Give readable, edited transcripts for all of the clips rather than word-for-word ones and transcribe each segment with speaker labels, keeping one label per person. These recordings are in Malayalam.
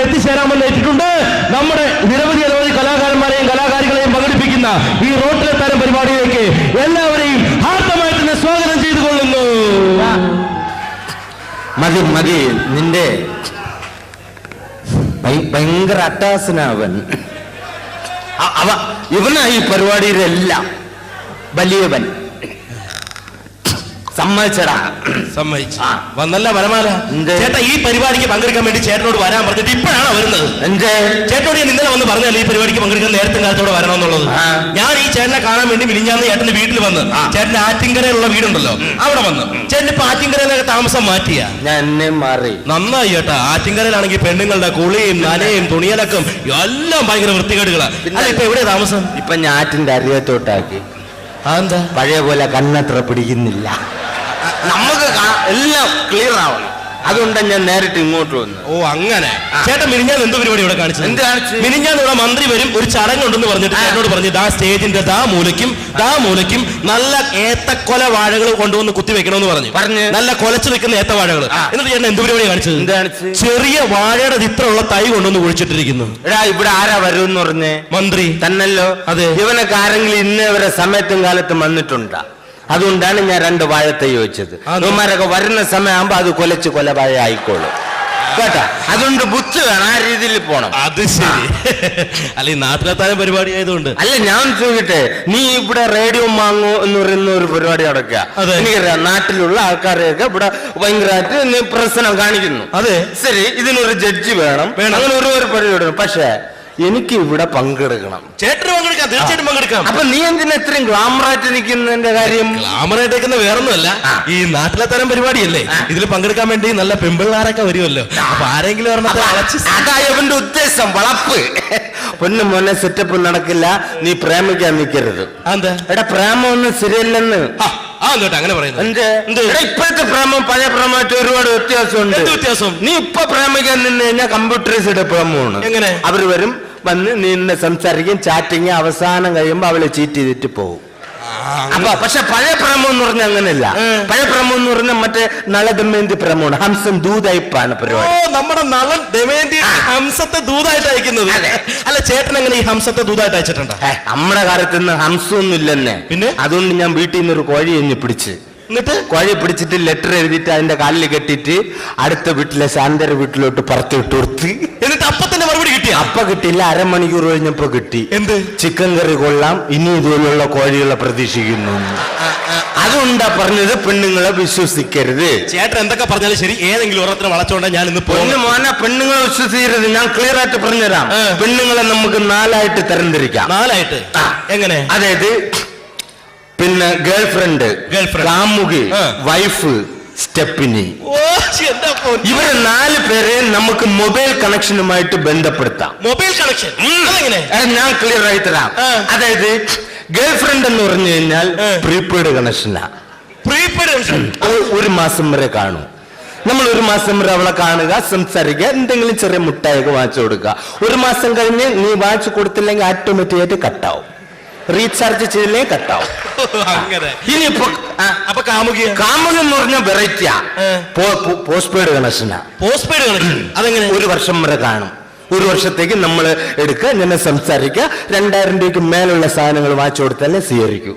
Speaker 1: എത്തിച്ചേരാമെന്ന് ഏറ്റിട്ടുണ്ട്. നമ്മുടെ നിരവധി കലാകാരന്മാരെയും കലാകാരികളെയും പങ്കെടുപ്പിക്കുന്ന ഈ റോട്ടിലെ താരം പരിപാടിയിലേക്ക് എല്ലാവരെയും ഹാർദമായിട്ട് തന്നെ സ്വാഗതം ചെയ്തു കൊള്ളുന്നു.
Speaker 2: മതി മതി, നിന്റെ ഭയങ്കര അട്ടാസനവൻ. ഇവനാ ഈ പരിപാടിയിലെല്ലാം വലിയവൻ. സമ്മതിച്ചടാ?
Speaker 1: സമ്മതിച്ചു. വന്നല്ല വരമാല. ചേട്ടാ ഈ പരിപാടിക്ക് പങ്കെടുക്കാൻ വേണ്ടി ചേട്ടനോട് വരാൻ പറഞ്ഞിട്ട് ഇപ്പോഴാണ് വരുന്നത്. ചേട്ടനോട് ഞാൻ ഇന്നലെ വന്ന് പറഞ്ഞല്ലോ ഈ പരിപാടിക്ക് പങ്കെടുക്കാൻ നേരത്തെ കാലത്തോടെ വരണമെന്നുള്ളത്. ഞാൻ ഈ ചേട്ടനെ കാണാൻ വേണ്ടി മിനിഞ്ഞാന്ന് ചേട്ടന്റെ വീട്ടിൽ വന്ന്, ചേട്ടന്റെ ആറ്റിങ്കരയിലുള്ള വീടുണ്ടല്ലോ അവിടെ വന്ന്. ചേട്ടൻ ഇപ്പൊ ആറ്റിങ്കരയിലൊക്കെ താമസം മാറ്റിയ?
Speaker 2: ഞാൻ എന്നെ മാറി.
Speaker 1: നന്നായി ചേട്ടാ. ആറ്റിങ്കരയിലാണെങ്കിൽ പെണ്ണുങ്ങളുടെ കുളിയും നനയും തുണിയലക്കും എല്ലാം ഭയങ്കര വൃത്തികേടുകളാ. ഇപ്പൊ എവിടെയാ താമസം?
Speaker 2: ഇപ്പൊ ഞാൻ ആറ്റിന്റെ അരിയത്തോട്ടാക്കി.
Speaker 1: അതെന്താ?
Speaker 2: പഴയ പോലെ കണ്ണത്ര പിടിക്കുന്നില്ല. നമുക്ക് എല്ലാം ക്ലിയർ ആവണം. അതുകൊണ്ടാണ് ഞാൻ നേരിട്ട് ഇങ്ങോട്ട് വന്നു.
Speaker 1: ഓ അങ്ങനെ. ചേട്ടൻ മിനിഞ്ഞാന്ന് എന്ത് പരിപാടി ഇവിടെ കാണിച്ചു?
Speaker 2: എന്ത് കാണിച്ചു?
Speaker 1: മിനിഞ്ഞാന്ന് ഇവിടെ മന്ത്രി വരും, ഒരു ചടങ്ങുണ്ടെന്ന് പറഞ്ഞിട്ട് എന്നോട് പറഞ്ഞു ദാ സ്റ്റേജിന്റെ ദാ മൂലയ്ക്കും നല്ല ഏത്തക്കൊല വാഴകൾ കൊണ്ടുവന്ന് കുത്തി വെക്കണമെന്ന് പറഞ്ഞു. നല്ല കൊലച്ചു നിൽക്കുന്ന ഏത്തവാഴകൾ. എന്നിട്ട് ചേട്ടൻ എന്ത് പരിപാടി കാണിച്ചത്?
Speaker 2: എന്ത് കാണിച്ചു?
Speaker 1: ചെറിയ വാഴയുടെ ചിത്രമുള്ള തൈ കൊണ്ടുവന്ന് കുഴിച്ചിട്ടിരിക്കുന്നു.
Speaker 2: എടാ, ഇവിടെ ആരാ വരുമെന്ന് പറഞ്ഞേ?
Speaker 1: മന്ത്രി
Speaker 2: തന്നല്ലോ.
Speaker 1: അതെ.
Speaker 2: ഇവനൊക്കെ ആരെങ്കിലും ഇന്നേ വരെ സമയത്തും കാലത്തും വന്നിട്ടുണ്ടാ? അതുകൊണ്ടാണ് ഞാൻ 2 വാഴത്തൈ ചോദിച്ചത്. ഇവന്മാരൊക്കെ വരുന്ന സമയമാകുമ്പോ അത് കൊലച്ച് കൊലവാഴ ആയിക്കോളും കേട്ടാ. അതുകൊണ്ട് ബുദ്ധി വേണം, ആ രീതിയിൽ പോണം.
Speaker 1: അത് ശരി. അല്ല ഈ നാട്ടിലെത്താനും പരിപാടി ആയതുകൊണ്ട്.
Speaker 2: അല്ല ഞാൻ ചോദിക്കട്ടെ, നീ ഇവിടെ റേഡിയോ മാങ്ങോ എന്ന് പറയുന്ന ഒരു പരിപാടി അടക്കുക. എനിക്കറിയാം, നാട്ടിലുള്ള ആൾക്കാരെയൊക്കെ ഇവിടെ ഭയങ്കരമായിട്ട് നീ പ്രശ്നം കാണിക്കുന്നു.
Speaker 1: അതെ
Speaker 2: ശരി, ഇതിനൊരു ജഡ്ജി വേണം, അങ്ങനെ ഒരു പരിപാടി. പക്ഷേ എനിക്ക് ഇവിടെ പങ്കെടുക്കണം.
Speaker 1: ചേട്ടന് പങ്കെടുക്കാം, തീർച്ചയായിട്ടും പങ്കെടുക്കാം.
Speaker 2: അപ്പൊ നീ എന്തിനാ ഇത്രയും ഗ്ലാമറായിട്ട് നിൽക്കുന്നതിന്റെ കാര്യം?
Speaker 1: ഗ്ലാമറായിട്ട് നിൽക്കുന്ന വേറൊന്നുമല്ല, ഈ നാട്ടിലെ തരം പരിപാടിയല്ലേ, ഇതിൽ പങ്കെടുക്കാൻ വേണ്ടി നല്ല പെമ്പിള്ളാരൊക്കെ വരുമല്ലോ. അപ്പൊ ആരെങ്കിലും
Speaker 2: അവന്റെ ഉദ്ദേശം വളപ്പ്. പൊന്നു മോനെ, സെറ്റപ്പ് നടക്കില്ല. നീ പ്രേമിക്കാൻ നിൽക്കരുത്. എടാ, പ്രേമൊന്നും ശരിയല്ലെന്ന്.
Speaker 1: അങ്ങനെ പറയുന്നത്
Speaker 2: ഇപ്പോഴത്തെ പ്രേമം പഴയ പ്രേമമായിട്ട് ഒരുപാട് വ്യത്യാസമുണ്ട്.
Speaker 1: വ്യത്യാസം?
Speaker 2: നീ ഇപ്പൊ പ്രേമിക്കാൻ നിന്ന് കഴിഞ്ഞാൽ കമ്പ്യൂട്ടറൈസ്ഡ് പ്രേമമാണ്.
Speaker 1: എങ്ങനെ?
Speaker 2: അവര് വരും, വന്ന് നിന്നെ സംസാരിക്കും, ചാറ്റിങ്, അവസാനം കഴിയുമ്പോ അവളെ ചീറ്റ് ചെയ്തിട്ട് പോകും. അപ്പൊ പക്ഷെ പഴയ പ്രേമം എന്ന് പറഞ്ഞാൽ അങ്ങനെയല്ല. പഴയ പ്രേമം എന്ന് പറഞ്ഞാൽ മറ്റേ നള ദമയന്തി പ്രേമമാണ്. ഹംസം ദൂതായിപ്പാണ് പരിപാടി.
Speaker 1: നമ്മുടെ നളൻ ദമയന്തി ഹംസത്തെ ദൂതായിട്ട് അയക്കുന്നത്. അല്ല, ചേട്ടൻ എങ്ങനെ ഈ ഹംസത്തെ ദൂതായിട്ട് അയച്ചിട്ടുണ്ടോ?
Speaker 2: നമ്മുടെ കാലത്ത് നിന്ന് ഹംസമൊന്നും ഇല്ലെന്നെ. പിന്നെ അതുകൊണ്ട് ഞാൻ വീട്ടിൽ നിന്ന് ഒരു കോഴി എഞ്ഞ് പിടിച്ച്, എന്നിട്ട് കോഴി പിടിച്ചിട്ട് ലെറ്റർ എഴുതിയിട്ട് അതിന്റെ കാലിൽ കെട്ടിട്ട് അടുത്ത വീട്ടിലെ ശാന്തര വീട്ടിലോട്ട് പറത്തിട്ട് കൊടുത്ത്,
Speaker 1: എന്നിട്ട് അപ്പൊ തന്നെ മറുപടി കിട്ടി?
Speaker 2: അപ്പൊ കിട്ടിയില്ല, അരമണിക്കൂർ കഴിഞ്ഞപ്പോ കിട്ടി.
Speaker 1: എന്ത്?
Speaker 2: ചിക്കൻ കറി കൊള്ളാം, ഇനി ഇതുപോലുള്ള കോഴികളെ പ്രതീക്ഷിക്കുന്നു. അതുകൊണ്ടാ പറഞ്ഞത് പെണ്ണുങ്ങളെ വിശ്വസിക്കരുത്.
Speaker 1: ചേട്ടൻ എന്തൊക്കെ പറഞ്ഞാലും ശരി, ഏതെങ്കിലും ഒരെണ്ണത്തിന് വളച്ചോണ്ടാ ഞാൻ ഇന്ന് പോകുന്നു.
Speaker 2: മോനെ, പെണ്ണുങ്ങളെ വിശ്വസിക്കരുത്. ഞാൻ ക്ലിയർ ആയിട്ട് പറഞ്ഞുതരാം. പെണ്ണുങ്ങളെ നമുക്ക് 4ആയിട്ട് തരംതിരിക്കാം.
Speaker 1: 4ആയിട്ട്? എങ്ങനെ?
Speaker 2: അതായത് പിന്നെ ഗേൾഫ്രണ്ട്, കാമുകി, വൈഫ്, സ്റ്റെപ്പിനി. ഇവരെ 4 പേരെ നമുക്ക് മൊബൈൽ കണക്ഷനുമായിട്ട് ബന്ധപ്പെടുത്താം.
Speaker 1: Mobile connection?
Speaker 2: ഞാൻ ക്ലിയർ ആയി തരാം. അതായത് ഗേൾഫ്രണ്ട് എന്ന് പറഞ്ഞു കഴിഞ്ഞാൽ പ്രീപെയ്ഡ് കണക്ഷനാ. പ്രീപെയ്ഡ് കണക്ഷൻ 1 മാസം വരെ കാണും. നമ്മൾ 1 മാസം വരെ അവളെ കാണുക, സംസാരിക്കുക, എന്തെങ്കിലും ചെറിയ മുട്ടായൊക്കെ വാങ്ങിച്ചു കൊടുക്കുക. 1 മാസം കഴിഞ്ഞ് നീ വാങ്ങിച്ചു കൊടുത്തില്ലെങ്കിൽ ഓട്ടോമാറ്റിക്കായിട്ട് കട്ടാവും. റീചാർജ് ചെയ്തില്ലെങ്കിൽ കട്ടാവും. ഇനിയിപ്പോ കാമുകി എന്ന് പറഞ്ഞാൽ വെറൈറ്റിയാ. പോസ്റ്റ് പെയ്ഡ് കണക്ഷനാ. പോസ്റ്റ് പെയ്ഡ് കണക്ഷൻ അതെങ്ങനെ? 1 വർഷം വരെ കാണും. 1 വർഷത്തേക്ക് നമ്മൾ എടുക്കുക, ഇങ്ങനെ സംസാരിക്കുക, 2000 രൂപയ്ക്ക് മേലുള്ള സാധനങ്ങൾ വാങ്ങിച്ചു കൊടുത്താലേ സ്വീകരിക്കൂ.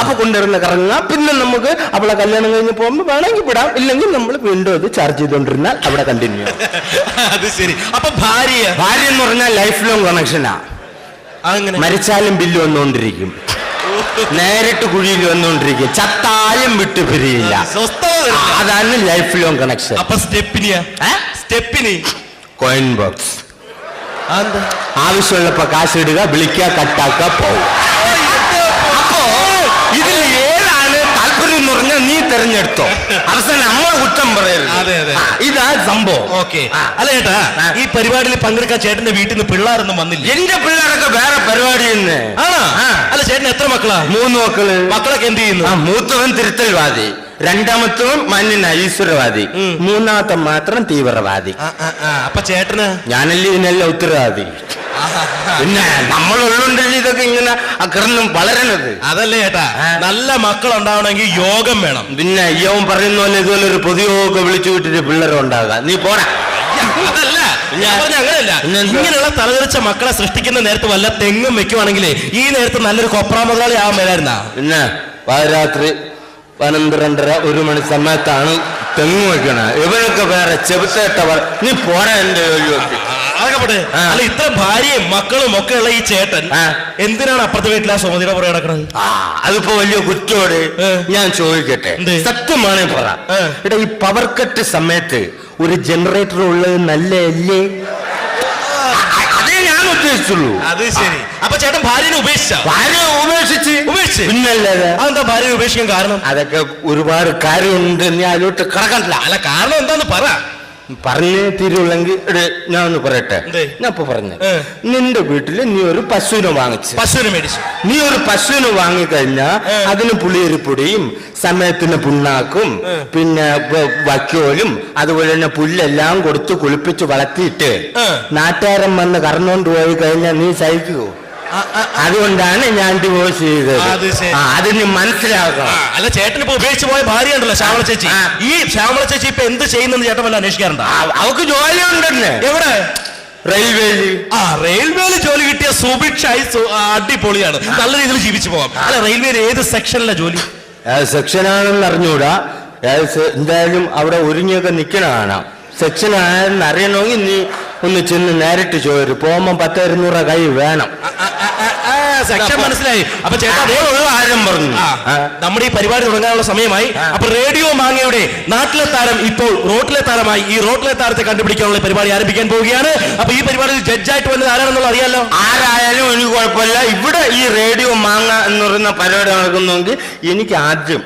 Speaker 2: അപ്പൊ കൊണ്ടുവരുന്ന കറങ്ങുക. പിന്നെ നമുക്ക് അവളെ കല്യാണം കഴിഞ്ഞ് പോകുമ്പോൾ വേണമെങ്കിൽ വിടാം, ഇല്ലെങ്കിൽ നമ്മൾ വീണ്ടും അത് ചാർജ് ചെയ്തോണ്ടിരുന്നാൽ അവിടെ കണ്ടിന്യൂ.
Speaker 1: അത് ശരി. അപ്പൊ ഭാര്യ
Speaker 2: എന്ന് പറഞ്ഞാൽ ലൈഫ് ലോങ് കണക്ഷനാ. മരിച്ചാലും ബില്ല് വന്നുകൊണ്ടിരിക്കും, നേരിട്ട് കുഴിയിൽ വന്നുകൊണ്ടിരിക്കും, ചത്താലും വിട്ടു പിരിയില്ല. അതാണ് ലൈഫ് ലോങ് കണക്ഷൻ.
Speaker 1: അപ്പൊ സ്റ്റെപ്പിനി
Speaker 2: കോയിൻ ബോക്സ്. ആവശ്യമുള്ളപ്പോ കാശ് ഇടുക, വിളിക്കുക, കട്ടാക്കുക, പോകും. അപ്പോ ഇതിൽ ഏതാണ് താല്പര്യം എന്ന് പറഞ്ഞാൽ നീ തെരഞ്ഞെടുത്തോ. അവസാനം നമ്മളെ കുറ്റം പറയരുത്. ഇതാ സംഭവം.
Speaker 1: ഓക്കെ. അല്ല ചേട്ടാ, ഈ പരിപാടിയിൽ പങ്കെടുക്കാൻ ചേട്ടന്റെ വീട്ടിൽ നിന്ന് പിള്ളേരൊന്നും വന്നില്ല?
Speaker 2: എന്റെ പിള്ളേരൊക്കെ വേറെ പരിപാടി തന്നെ.
Speaker 1: അല്ല, ചേട്ടൻ എത്ര മക്കളാ?
Speaker 2: 3 മക്കള്.
Speaker 1: മക്കളൊക്കെ എന്ത് ചെയ്യുന്നു?
Speaker 2: മൂത്തവൻ തിരുത്തൽവാദി, 2ാമത്തവൻ മഞ്ഞ ഈശ്വരവാദി, 3ാമത്തെ മാത്രം തീവ്രവാദി.
Speaker 1: അപ്പൊ ചേട്ടന്?
Speaker 2: ഞാനല്ലേ ഇതിനെല്ലാം ഉത്തരവാദി. പിന്നെ നമ്മളുള്ളുണ്ടല്ലോ ഇതൊക്കെ ഇങ്ങനെ അക്രമം വളരണത്.
Speaker 1: അതല്ലേ ചേട്ടാ, നല്ല മക്കളുണ്ടാവണമെങ്കിൽ യോഗം വേണം.
Speaker 2: പിന്നെ അയ്യവൻ പറയുന്ന പോലെ ഇതുപോലെ ഒരു പൊതുയോഗം വിളിച്ചു വിട്ടിട്ട് പിള്ളേരെ ഉണ്ടാകാം. നീ പോടാ.
Speaker 1: അതല്ല, ഞാൻ പറഞ്ഞ അങ്ങനെയല്ല. ഇങ്ങനെയുള്ള തലതെറിച്ച മക്കളെ സൃഷ്ടിക്കുന്ന നേരത്ത് വല്ല തെങ്ങും വെക്കുവാണെങ്കിലേ ഈ നേരത്ത് നല്ലൊരു കൊപ്ര മുതലാളി ആവാൻ മേലായിരുന്നാ.
Speaker 2: പിന്നെ പാതിരാത്രി 12:30 1 മണി സമയത്താണ് തെങ്ങ് വെക്കണ. ഇവരൊക്കെ വേറെ ചെറുത്തേട്ടവർ. നീ പോരാ എന്റെ ജോലിയൊക്കെ.
Speaker 1: അതൊക്കെ പോട്ടെ. അല്ല, ഇത്ര ഭാര്യയും മക്കളും ഒക്കെ ഉള്ള ഈ ചേട്ടൻ എന്തിനാണ് അപ്പുറത്തെ വീട്ടിലെ സുമതിയുടെ പുറകെ കിടക്കുന്നത്?
Speaker 2: അതിപ്പോ വലിയ കുറ്റോട് ഞാൻ ചോദിക്കട്ടെ, സത്യമാണേ പറ. എടാ, ഈ പവർ കട്ട് സമയത്ത് ഒരു ജനറേറ്റർ ഉള്ളത് നല്ലല്ലേ? അതേ ഞാൻ ഉദ്ദേശിച്ചുള്ളൂ.
Speaker 1: അത് ശരി. അപ്പൊ ചേട്ടൻ ഭാര്യനെ ഉപേക്ഷിച്ചു?
Speaker 2: പിന്നല്ലാതെ.
Speaker 1: അതെന്താ ഭാര്യനെ ഉപേക്ഷിക്കാൻ കാരണം?
Speaker 2: അതൊക്കെ ഒരുപാട് കാര്യമുണ്ട്. നീ അതിലോട്ട് കിടക്കണ്ട.
Speaker 1: അല്ല, കാരണം എന്താന്ന് പറ.
Speaker 2: പറഞ്ഞേ തീരുള്ളെങ്കിൽ ഞാൻ ഒന്ന് പറയട്ടെ. ഞാൻ ഇപ്പൊ പറഞ്ഞു, നിന്റെ വീട്ടില് നീ ഒരു പശുവിനെ മേടിച്ചു. നീ ഒരു പശുവിനെ വാങ്ങിക്കഴിഞ്ഞാ അതിന് പുളിയരിപ്പൊടിയും സമയത്തിന് പുണ്ണാക്കും പിന്നെ വക്കോലും അതുപോലെ തന്നെ പുല്ലെല്ലാം കൊടുത്ത് കുളിപ്പിച്ച് വളർത്തിയിട്ട് നാട്ടുകാരൻ വന്ന് കറന്നുകൊണ്ട് പോയി കഴിഞ്ഞാൽ നീ സഹിക്കുവോ? അതുകൊണ്ടാണ് ഞാൻ ഡിവോഴ്സ് ചെയ്തത്. അത് നീ മനസ്സിലാക്കണം.
Speaker 1: അല്ല, ചേട്ടൻ ഇപ്പൊ ഉപേക്ഷിച്ച് പോയ ഭാര്യ ഉണ്ടല്ലോ ശ്യാമള ചേച്ചി. ഈ ശ്യാമള ചേച്ചി ഇപ്പൊ എന്ത് ചെയ്യുന്നെന്ന് ചേട്ടൻ വല്ല അന്വേഷിക്കാറുണ്ടോ?
Speaker 2: അവക്ക് ജോലി ഉണ്ടെന്ന്.
Speaker 1: എവിടെ?
Speaker 2: റെയിൽവേയില്.
Speaker 1: റെയിൽവേയിൽ ജോലി കിട്ടിയ സുഭിക്ഷായി അടിപൊളിയാണ്. നല്ല രീതിയിൽ ജീവിച്ചു പോവാം. അല്ല, റെയിൽവേയിൽ ഏത് സെക്ഷനിലെ ജോലി?
Speaker 2: സെക്ഷനാണെന്ന് അറിഞ്ഞൂടാ. എന്തായാലും അവിടെ ഒരുങ്ങിയൊക്കെ നിക്കണ കാണാം. സെക്ഷൻ ആയെന്ന് അറിയണമെങ്കിൽ നീ ഒന്ന് ചെന്ന് നേരിട്ട് ചോദിച്ചു. പോകുമ്പോ 10-200 കൈ വേണം.
Speaker 1: സെക്ഷൻ മനസ്സിലായി. അപ്പൊ ചേട്ടാ, അതേ
Speaker 2: ആരും പറഞ്ഞു
Speaker 1: നമ്മുടെ ഈ പരിപാടി തുടങ്ങാനുള്ള സമയമായി. അപ്പൊ റേഡിയോ മാങ്ങയുടെ നാട്ടിലെ താരം ഇപ്പോൾ റോട്ടിലെ താരമായി. ഈ റോട്ടിലെ താരത്തെ കണ്ടുപിടിക്കാനുള്ള പരിപാടി ആരംഭിക്കാൻ പോവുകയാണ്. അപ്പൊ ഈ പരിപാടിയിൽ ജഡ്ജായിട്ട് വന്നത് ആരാണെന്നുള്ള അറിയാലോ.
Speaker 2: ആരായാലും എനിക്ക് കുഴപ്പമില്ല. ഇവിടെ ഈ റേഡിയോ മാങ്ങ എന്ന് പറയുന്ന പരിപാടി നടക്കുന്നെങ്കിൽ എനിക്ക് ആദ്യം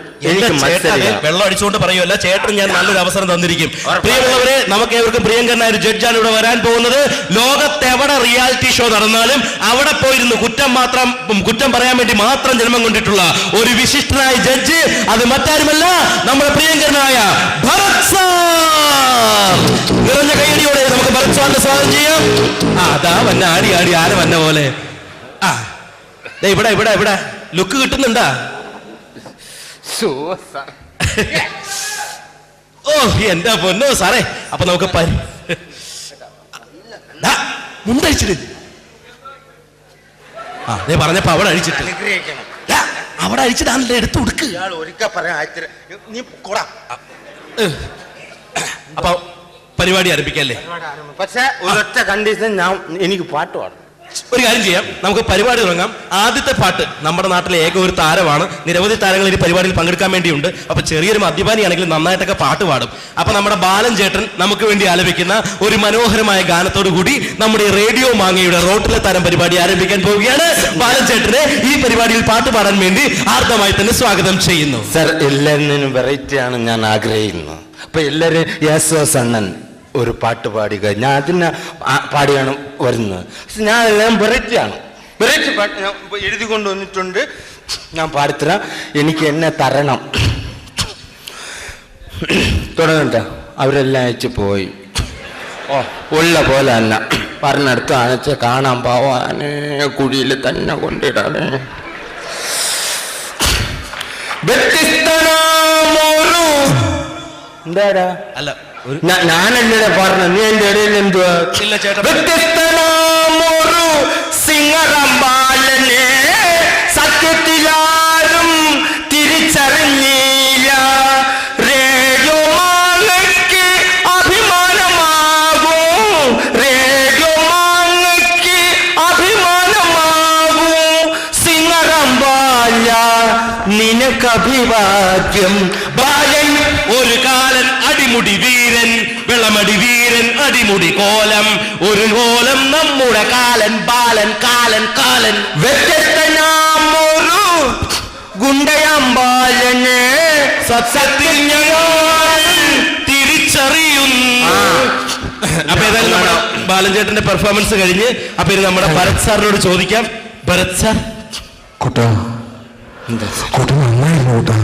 Speaker 1: വെള്ളം അടിച്ചുകൊണ്ട് പറയുമല്ല, ചേട്ടൻ ഞാൻ നല്ലൊരു അവസരം തന്നിരിക്കും. പ്രിയമുള്ളവരെ, നമുക്ക് ഏവർക്കും പ്രിയങ്കരനായ ഒരു ജഡ്ജാണ് ഇവിടെ വരാൻ പോകുന്നത്. ലോകത്തെവിടെ റിയാലിറ്റി ഷോ നടന്നാലും അവിടെ പോയിരുന്ന് കുറ്റം പറയാൻ വേണ്ടി മാത്രം ജന്മം കൊണ്ടിട്ടുള്ള ഒരു വിശിഷ്ടനായ ജഡ്ജ്. അത് മറ്റാരുമല്ല, നമ്മുടെ പ്രിയങ്കരനായ ഭരത് സാർ. നിറഞ്ഞ കൈയടിയോടെ നമുക്ക് ഭരത് സാറിന്റെ സ്വാഗതം ചെയ്യാം. അതാ വന്ന ആടി ആന വന്ന പോലെ. ഇവിടെ ലുക്ക് കിട്ടുന്നുണ്ടാ? ഓ, എന്താ പൊന്നോ സാറേ. അപ്പൊ നമുക്ക് മുണ്ടഴിച്ചിട്ട് പറഞ്ഞപ്പോ അവിടെ അഴിച്ചിട്ട് അവിടെ അഴിച്ചിട്ടാണല്ലേ എടുത്ത് കൊടുക്ക്. അപ്പൊ പരിപാടി ആരംഭിക്കല്ലേ?
Speaker 2: പക്ഷെ ഒരൊറ്റ കണ്ടീഷൻ, എനിക്ക് പാട്ട് പാടും.
Speaker 1: ഒരു കാര്യം ചെയ്യാം, നമുക്ക് പരിപാടി തുടങ്ങാം. ആദ്യത്തെ പാട്ട് നമ്മുടെ നാട്ടിലെ ഏക ഒരു താരമാണ്. നിരവധി താരങ്ങൾ ഈ പരിപാടിയിൽ പങ്കെടുക്കാൻ വേണ്ടിയുണ്ട്. അപ്പൊ ചെറിയൊരു മദ്യപാനിയാണെങ്കിൽ നന്നായിട്ടൊക്കെ പാട്ട് പാടും. അപ്പൊ നമ്മുടെ ബാലൻ ചേട്ടൻ നമുക്ക് വേണ്ടി ആലപിക്കുന്ന ഒരു മനോഹരമായ ഗാനത്തോടു കൂടി നമ്മുടെ റേഡിയോ മാങ്ങയുടെ റോട്ടിലെ താരം പരിപാടി ആരംഭിക്കാൻ പോവുകയാണ്. ബാലൻ ചേട്ടനെ ഈ പരിപാടിയിൽ പാട്ട് പാടാൻ വേണ്ടി ആർദ്രമായി തന്നെ സ്വാഗതം ചെയ്യുന്നു.
Speaker 2: സർ, എല്ലാവരും വെറൈറ്റിയാണ് ഞാൻ ആഗ്രഹിക്കുന്നത്. അപ്പൊ എല്ലാവരും യേശുദാസ് അണ്ണൻ ഒരു പാട്ട് പാടുക, ഞാൻ അതിനെ പാടിയാണ് വരുന്നത്. ഞാൻ എല്ലാം വെറൈറ്റിയാണ്. വെറൈറ്റി പാട്ട് ഞാൻ എഴുതി കൊണ്ടുവന്നിട്ടുണ്ട്. ഞാൻ പാടിത്തരാം. എനിക്ക് എന്നെ തരണം. തുടങ്ങട്ട. അവരെല്ലാം അയച്ചു പോയി. ഉള്ള പോലെ തന്നെ പറഞ്ഞെടുത്ത് അയച്ച് കാണാൻ പോവാനേ കുഴിയിൽ തന്നെ കൊണ്ടിടാനേ. എന്താടാ?
Speaker 1: അല്ല,
Speaker 2: ഞാനല്ലേ പറഞ്ഞ, നീ എന്റെ ഇടയിൽ എന്തുവാ? വ്യത്യസ്തനാമൊരു സിംഗറമ്പാലനെ സത്യത്തിലാരും തിരിച്ചറിഞ്ഞില്ല. Radio മാങ്ങയ്ക്ക് അഭിമാനമാകും, radio മാങ്ങയ്ക്ക് അഭിമാനമാകും. സിംഗറമ്പാല നിനക്ക് അഭിവാദ്യം. ബാലൻ
Speaker 1: ഒരു കാലൻ അടിമുടി വീരൻ, വെള്ളമടി വീരൻ അടിമുടി കോലം. ഒരു കോലം നമ്മുടെ കാലൻ ബാലൻ കാലൻ കാലൻ.
Speaker 2: വ്യത്യസ്തനാമൊരു ഗുണ്ടയാമ്പാലനെ സത്യത്തിൽ ഞങ്ങൾ
Speaker 1: തിരിച്ചറിയുന്നു. അപ്പൊ ഏതായാലും നമ്മുടെ ബാലൻ ചേട്ടന്റെ പെർഫോമൻസ് കഴിഞ്ഞ് അപ്പൊ ഇത് നമ്മുടെ ഭരത് സാറിനോട് ചോദിക്കാം. ഭരത് സാർ,
Speaker 3: കുട്ടാ നന്നായിരുന്നു കുട്ടാ.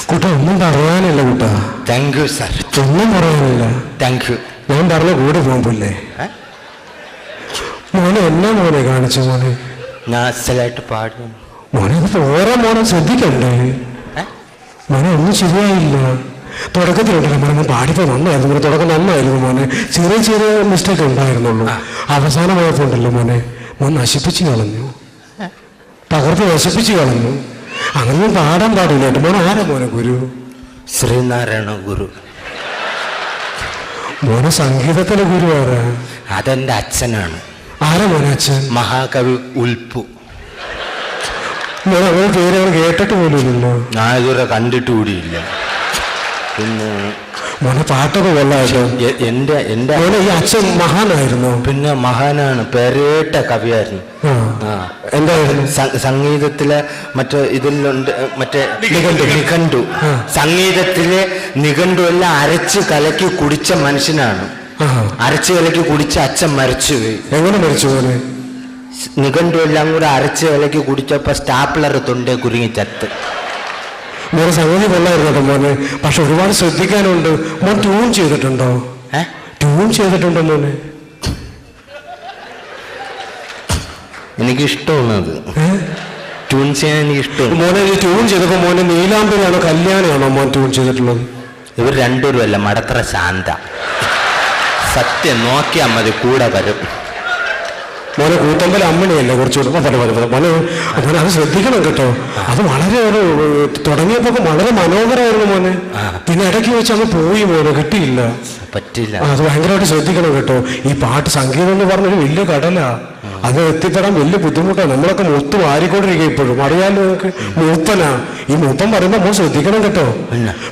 Speaker 3: കുട്ട ഒന്നും പറയാനില്ല കുട്ടാ.
Speaker 2: Thank you sir.
Speaker 3: ഒന്നും പറയാനില്ല.
Speaker 2: Thank you.
Speaker 3: ഞാൻ പറഞ്ഞ കൂടെ പോകുമ്പില്ലേ മോനെ, എന്നാ മോനെ കാണിച്ചു മോനെ?
Speaker 2: ഞാൻ അസലായിട്ട് പാടും
Speaker 3: മോനെ. ഓരോ മോനെ ശ്രദ്ധിക്കണ്ടേ മോനെ? ഒന്നും ശരിയായില്ല. തുടക്കത്തിലുണ്ടല്ലോ മോനെ മോൻ പാടിപ്പോ നന്നായിരുന്നു മോനെ, തുടക്കം നന്നായിരുന്നു മോനെ, ചെറിയ ചെറിയ മിസ്റ്റേക്ക് ഉണ്ടായിരുന്നുള്ളൂ. അവസാനമായപ്പോ ഉണ്ടല്ലോ മോനെ മോൻ നശിപ്പിച്ചു കളഞ്ഞു, തകർത്ത് നശിപ്പിച്ചു കളഞ്ഞു. അങ്ങനെ പാടാൻ പാടില്ല. മോനെ ആരാ മോനെ ഗുരു?
Speaker 2: ശ്രീനാരായണ ഗുരു.
Speaker 3: മോനെ സംഗീതത്തിലെ ഗുരു ആരാ?
Speaker 2: അതെന്റെ അച്ഛനാണ്.
Speaker 3: ആരാ മോനെ അച്ഛൻ?
Speaker 2: മഹാകവി ഉൽപ്പു.
Speaker 3: മോനെ അവരുടെ പേര് അവൻ കേട്ടിട്ട് പോലുമില്ലല്ലോ.
Speaker 2: ഞാൻ ഇതുവരെ കണ്ടിട്ട് കൂടിയില്ല. പിന്നെ
Speaker 3: മോനെ പാട്ടൊക്കെ കൊള്ളാട്ടോ.
Speaker 2: എന്റെ
Speaker 3: മോനെ ഈ അച്ഛൻ മഹാനായിരുന്നു.
Speaker 2: പിന്നെ മഹാനാണ്, പേരേട്ട കവിയായിരുന്നു.
Speaker 3: എന്തായിരുന്നു?
Speaker 2: സംഗീതത്തിലെ മറ്റേ ഇതിലുണ്ട്, മറ്റേ നിഘണ്ടു. സംഗീതത്തിലെ നിഘണ്ടു എല്ലാം അരച്ച് കലക്കി കുടിച്ച മനുഷ്യനാണ്. അരച്ച് കലക്കി കുടിച്ച അച്ഛൻ മരിച്ചുപോയി.
Speaker 3: എങ്ങനെ മരിച്ചു പോലെ?
Speaker 2: നിഘണ്ടു എല്ലാം കൂടെ അരച്ച് കലക്കി കുടിച്ചപ്പോ സ്റ്റാപ്ലർ തൊണ്ടേ കുരുങ്ങി ചത്ത്.
Speaker 3: മോനെ സംഗതി കൊള്ളായിരുന്നു കേട്ടോ മോനെ, പക്ഷെ ഒരുപാട് ശ്രദ്ധിക്കാനുണ്ട്. മോൻ ട്യൂൺ ചെയ്തിട്ടുണ്ടോ? ട്യൂൺ ചെയ്തിട്ടുണ്ടോ മോനെ?
Speaker 2: എനിക്കിഷ്ടമാണത്, ട്യൂൺ ചെയ്യാൻ എനിക്കിഷ്ടമാണ്.
Speaker 3: മോനെ ഈ ട്യൂൺ ചെയ്തപ്പോ മോനെ നീലാംബരിയാണോ കല്യാണിയാണോ മോൻ ട്യൂൺ ചെയ്തിട്ടുള്ളത്?
Speaker 2: ഇവർ രണ്ടുപേരും അല്ല, മടത്ര ശാന്ത. സത്യം നോക്കിയാൽ മതി, കൂടെ വരും.
Speaker 3: മോനെ കൂത്തമ്പല അമ്മണിയല്ലേ കുറച്ചുകൂടെ മോനെ മോനെ അത് ശ്രദ്ധിക്കണം കേട്ടോ. അത് വളരെ ഒരു തുടങ്ങിയപ്പോ വളരെ മനോഹരമായിരുന്നു മോനെ. പിന്നെ ഇടയ്ക്ക് വെച്ച് അങ്ങ് പോയി മോനെ, കിട്ടിയില്ല,
Speaker 2: പറ്റില്ല.
Speaker 3: അത് ഭയങ്കരമായിട്ട് ശ്രദ്ധിക്കണം കേട്ടോ. ഈ പാട്ട് സംഗീതം എന്ന് പറഞ്ഞൊരു വലിയ കടലാ, അത് എത്തിപ്പെടാൻ വലിയ ബുദ്ധിമുട്ടാണ്. നമ്മളൊക്കെ മൂത്ത് മാറിക്കൊണ്ടിരിക്കുക ഇപ്പോഴും, അറിയാലോ നിങ്ങൾക്ക്. മൂപ്പനാ, ഈ മൂപ്പൻ പറയുമ്പോൾ മോൻ ശ്രദ്ധിക്കണം കേട്ടോ.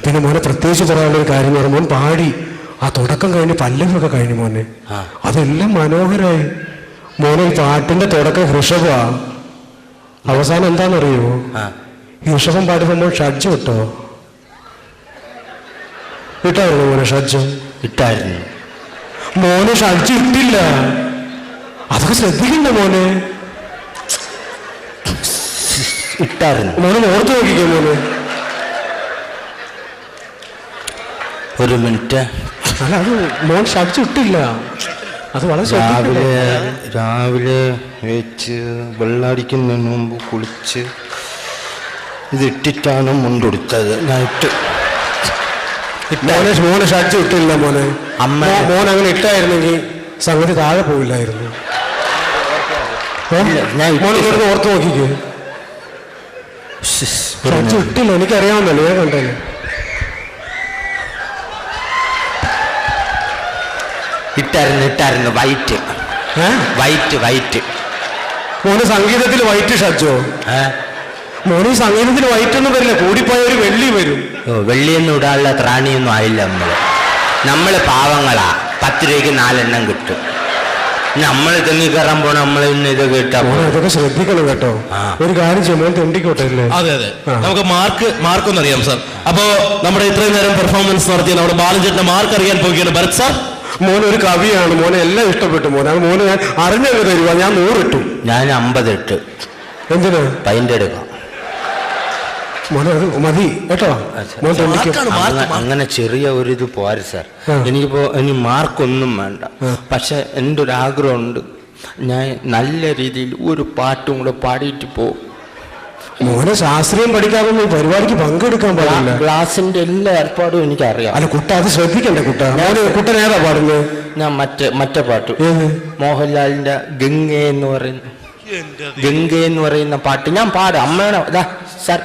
Speaker 3: പിന്നെ മോനെ പ്രത്യേകിച്ച് പറയാനുള്ളൊരു കാര്യം എന്ന് പറഞ്ഞാൽ മോൻ പാടി ആ തുടക്കം കഴിഞ്ഞ് പല്ലവിയൊക്കെ കഴിഞ്ഞു മോനെ, അതെല്ലാം മനോഹരമായി. മോനെ ഈ പാട്ടിന്റെ തുടക്കം ഋഷഭമാ, അവസാനം എന്താണെന്നറിയുമോ? ഈ ഋഷഭം പാടിയപ്പോൾ മോൻ ഷഡ്ജ് ഇട്ടോ? ഇട്ടായിരുന്നു മോനെ ഷഡ്ജ്?
Speaker 2: ഇട്ടായിരുന്നു
Speaker 3: മോനെ, ഷഡ്ജ് ഇട്ടില്ല. അതൊക്കെ ശ്രദ്ധിക്കണ്ട മോനെ.
Speaker 2: ഇട്ടായിരുന്നു
Speaker 3: മോനെ ഓർത്ത് നോക്കിക്കോ മോനെ.
Speaker 2: ഒരു മിനിറ്റ്.
Speaker 3: അല്ല അത് മോൻ ഷഡ്ജ് ഇട്ടില്ല, അത് വളരെ
Speaker 2: രാവിലെ വെച്ച് വെള്ളടിക്കുന്നതിന് മുമ്പ് കുളിച്ച് ഇത് ഇട്ടിട്ടാണ് മുണ്ടെടുത്തത്. ഞാൻ ഇട്ട്
Speaker 3: മോനെ ഷഡ്ജ് ഇട്ടില്ല മോനെ. മോൻ അങ്ങനെ ഇട്ടായിരുന്നെങ്കിൽ സംഗതി താഴെ പോയില്ലായിരുന്നു. മോനെ ഓർത്ത് നോക്കിക്കോ. ഷഡ്ജ് ഇട്ടില്ല, എനിക്കറിയാവുന്നല്ലോ, ഞാൻ കണ്ടല്ലോ.
Speaker 2: ഇട്ടായിരുന്നു വൈറ്റ്.
Speaker 3: മോന് സംഗീതത്തിൽ വൈറ്റ് ഷഡ്ജോ? മോന് സംഗീതത്തിൽ വൈറ്റ് ഒന്നും വരില്ല, കൂടിപ്പോയ ഒരു വെള്ളി വരും.
Speaker 2: വെള്ളിയൊന്നും ഇടാനുള്ള ത്രാണിയൊന്നും ആയില്ല. നമ്മള് പാവങ്ങളാ, 10 രൂപയ്ക്ക് 4 എണ്ണം കിട്ടും. നമ്മൾ തെങ്ങി കയറാൻ പോണ നമ്മൾ ഇത് കേട്ടാ
Speaker 3: അതൊക്കെ ശ്രദ്ധിക്കണം കേട്ടോ. ഒരു കാര്യം ചെയ്യുമ്പോൾ തെണ്ടിക്കോട്ടെ അല്ലേ?
Speaker 1: അതെ അതെ, നമുക്ക് മാർക്കൊന്നും അറിയാം സാർ. അപ്പോ നമ്മുടെ ഇത്രയും നേരം പെർഫോമൻസ് നടത്തിയ നമ്മുടെ ബാലൻചേട്ടന്റെ മാർക്ക് അറിയാൻ പോവുകയാണ് ഭരത് സാർ.
Speaker 3: മോനെ ഒരു കവിയാണ്, മോനെ എല്ലാം ഇഷ്ടപ്പെട്ടു മോനെ. മോനെ ഞാൻ അറിഞ്ഞങ്ങ് തരുക, ഞാൻ 100 ഇട്ടു.
Speaker 2: ഞാൻ 50 ഇട്ട്.
Speaker 3: എന്തിനാ?
Speaker 2: പൈൻ്റെ എടുക്കാം
Speaker 3: മോനെ, അത് മതി കേട്ടോ.
Speaker 2: അങ്ങനെ ചെറിയ ഒരു ഇത് പോരെ സാർ. എനിക്കിപ്പോ ഇനി മാർക്കൊന്നും വേണ്ട, പക്ഷെ എൻ്റെ ഒരു ആഗ്രഹമുണ്ട്, ഞാൻ നല്ല രീതിയിൽ ഒരു പാട്ടും കൂടെ പാടിയിട്ട് പോകും.
Speaker 3: മോനെ ശാസ്ത്രീയം പഠിക്കാതെ ഈ പരിപാടിക്ക് പങ്കെടുക്കാൻ പാടില്ല.
Speaker 2: ക്ലാസിന്റെ എല്ലാ ഏർപ്പാടും എനിക്കറിയാം.
Speaker 3: അല്ല കുട്ട, അത് ശ്രദ്ധിക്കണ്ടേ കുട്ട. കുട്ടൻ ഏതാ പാടുന്നത്?
Speaker 2: ഞാൻ മറ്റേ പാട്ട്, മോഹൻലാലിന്റെ ഗംഗ എന്ന് പറയുന്ന പാട്ട് ഞാൻ പാടാം. അമ്മയുടെ സാർ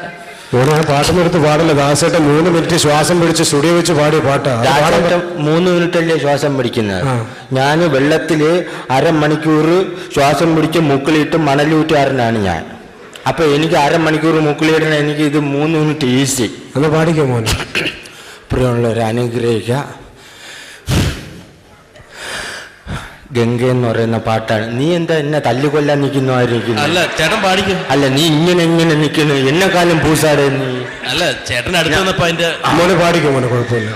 Speaker 3: മോനെ ആ പാട്ടിനെടുത്ത് പാടില്ല. ദാസേട്ടൻ 3 മിനിറ്റ് ശ്വാസം പിടിച്ച് സ്റ്റുഡിയോ വെച്ച് പാടിയ പാട്ടാ.
Speaker 2: 3 മിനിറ്റല്ലേ ശ്വാസം പിടിക്കുന്നത്? ഞാൻ വെള്ളത്തില് 1/2 മണിക്കൂർ ശ്വാസം പിടിച്ച് മുക്കിലിട്ട് മണലൂറ്റുകാരനാണ് ഞാൻ. അപ്പൊ എനിക്ക് 1/2 മണിക്കൂർ മുക്കിലിടണ, എനിക്ക് ഇത് 3 മിനിറ്റ് ഈസി.
Speaker 3: അത് പാടിക്കോ മോനെ.
Speaker 2: പ്രിയമുള്ളവരെ അനുഗ്രഹിക്ക. ഗംഗ എന്ന് പറയുന്ന പാട്ടാണ്. നീ എന്താ എന്നെ തല്ലിക്കൊല്ലാൻ നിൽക്കുന്നതായിരിക്കും?
Speaker 1: അല്ല ചേട്ടൻ പാടിക്കും.
Speaker 2: അല്ല നീ ഇങ്ങനെ നിൽക്കുന്നു, എന്നെക്കാലം പൂസാടെ നീ.
Speaker 1: അല്ല ചേട്ടൻ അടുത്ത് വന്നപ്പോ അതിന്റെ
Speaker 3: മോനെ പാടിക്കോ മോനെ, കുഴപ്പമില്ല.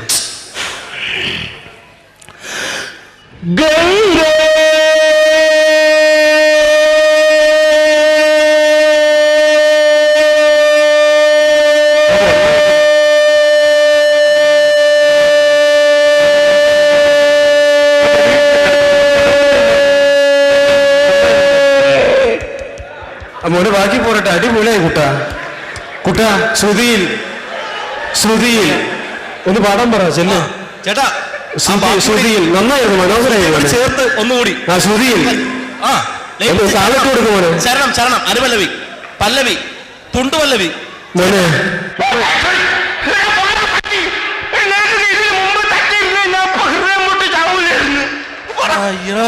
Speaker 3: മോനെ ബാക്കി പോരട്ടെ, അടിപൊളിയായി കുട്ട. ശ്രുതിയിൽ ഒന്ന് പാടാൻ പറ ചെല്ല്.
Speaker 1: ചേട്ടാ
Speaker 3: ശ്രുതിയിൽ നന്നായിരുന്നു, മനോഹരമായി.
Speaker 1: ചേർത്ത് ഒന്നുകൂടി.
Speaker 3: ആ ശ്രുതിയിൽ താഴോട്ട് കൊടുക്കുമോനെ.
Speaker 1: ചരണം ചരണം, അനുപല്ലവി, പല്ലവി, തുണ്ടുപല്ലവി.
Speaker 3: മോനെ
Speaker 2: അയ്യോ